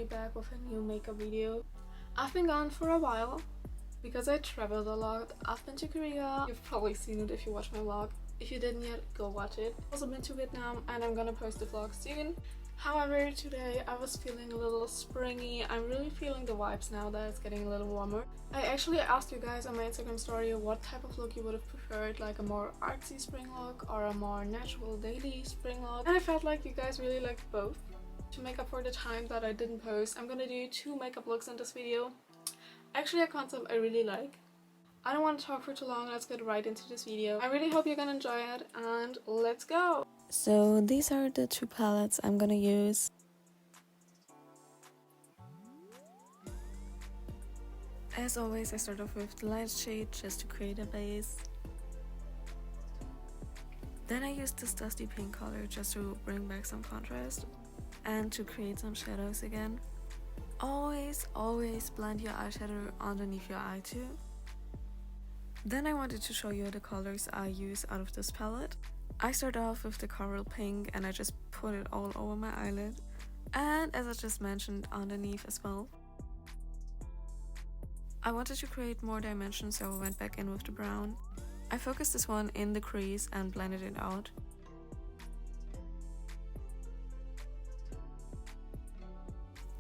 back with a new makeup video. I've been gone for a while because I traveled a lot. I've been to Korea. You've probably seen it if you watch my vlog. If you didn't yet, go watch it. I've also been to Vietnam and I'm gonna post the vlog soon. However, today I was feeling a little springy. I'm really feeling the vibes now that it's getting a little warmer. I actually asked you guys on my Instagram story what type of look you would have preferred, like a more artsy spring look or a more natural daily spring look. And I felt like you guys really liked both. To make up for the time that I didn't post, I'm gonna do 2 makeup looks in this video. Actually a concept I really like. I don't want to talk for too long, let's get right into this video. I really hope you're gonna enjoy it and let's go! So these are the 2 palettes I'm gonna use. As always, I start off with the lightest shade just to create a base. Then I use this dusty pink color just to bring back some contrast and to create some shadows again. Always blend your eyeshadow underneath your eye too. Then I wanted to show you the colors I use out of this palette. I start off with the coral pink and I just put it all over my eyelid, and as I just mentioned, underneath as well. I wanted to create more dimension, so I went back in with the brown. I focused this one in the crease and blended it out.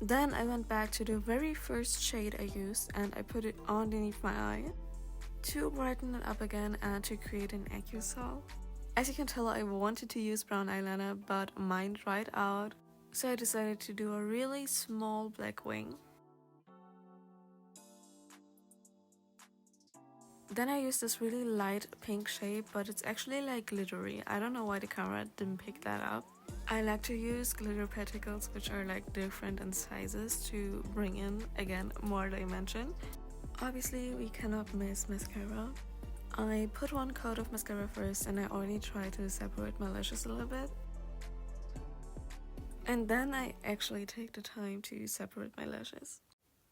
Then I went back to the very first shade I used and I put it underneath my eye to brighten it up again and to create an aerosol. As you can tell, I wanted to use brown eyeliner, but mine dried out, so I decided to do a really small black wing. Then I used this really light pink shade, but it's actually like glittery. I don't know why the camera didn't pick that up. I like to use glitter particles, which are like different in sizes, to bring in, again, more dimension. Obviously, we cannot miss mascara. I put 1 coat of mascara first and I already tried to separate my lashes a little bit. And then I actually take the time to separate my lashes.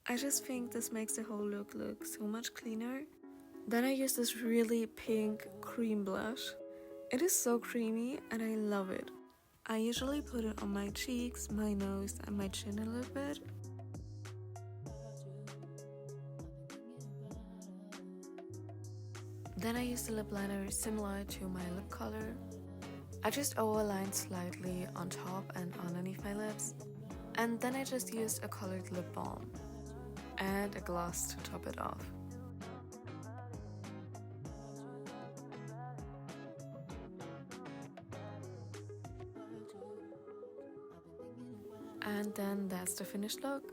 I just think this makes the whole look so much cleaner. Then I use this really pink cream blush. It is so creamy and I love it. I usually put it on my cheeks, my nose and my chin a little bit. Then I used a lip liner similar to my lip color. I just overlined slightly on top and underneath my lips. And then I just used a colored lip balm and a gloss to top it off. And then that's the finished look.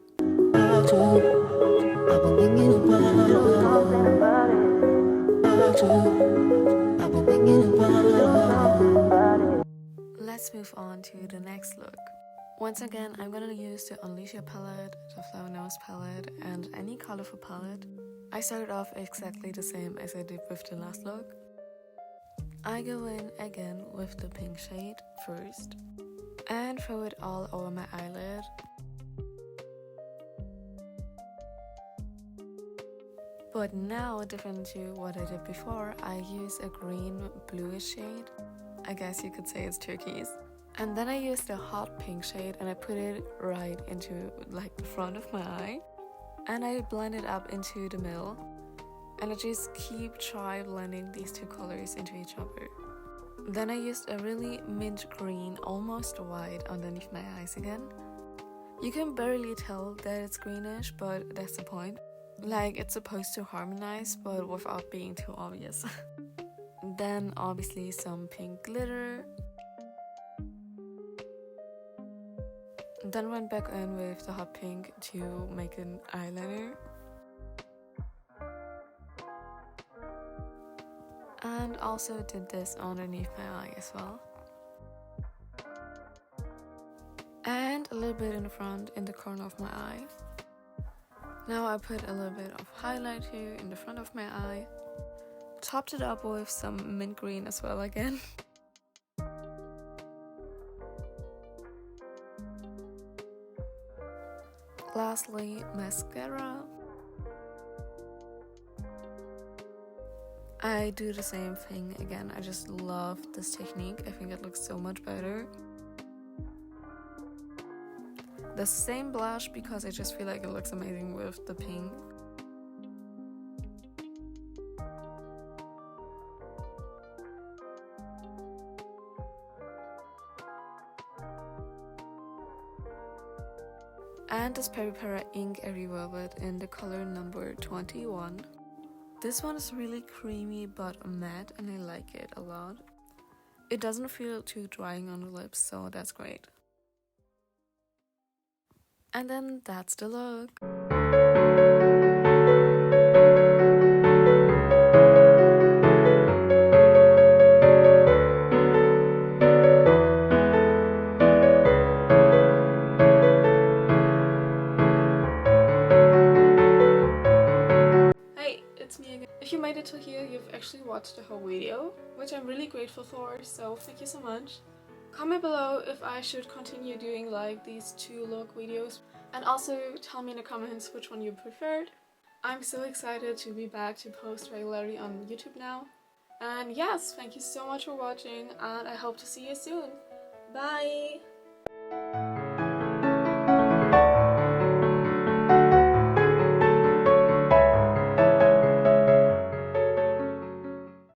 Let's move on to the next look. Once again, I'm gonna use the Unleash Your palette, the Flower Nose palette, and any colorful palette. I started off exactly the same as I did with the last look. I go in again with the pink shade first and throw it all over my eyelid. But now, different to what I did before, I use a green bluish shade. I guess you could say it's turquoise. And then I use the hot pink shade and I put it right into like the front of my eye. And I blend it up into the middle. And I just try blending these 2 colors into each other. Then I used a really mint green, almost white, underneath my eyes again. You can barely tell that it's greenish, but that's the point. Like, it's supposed to harmonize, but without being too obvious. Then obviously some pink glitter. Then went back in with the hot pink to make an eyeliner. And also did this underneath my eye as well. And a little bit in the front, in the corner of my eye. Now I put a little bit of highlight here in the front of my eye. Topped it up with some mint green as well again. Lastly, mascara. I do the same thing again. I just love this technique. I think it looks so much better. the same blush because I just feel like it looks amazing with the pink. And this Peri Peri ink Airy Velvet in the color number 21. This one is really creamy but matte and I like it a lot. It doesn't feel too drying on the lips, so that's great. And then that's the look. Hey, it's me again. If you made it to here, you've actually watched the whole video, which I'm really grateful for, so thank you so much. Comment below if I should continue doing like these 2 look videos, and also tell me in the comments which one you preferred. I'm so excited to be back to post regularly on YouTube now. And yes, thank you so much for watching and I hope to see you soon. Bye!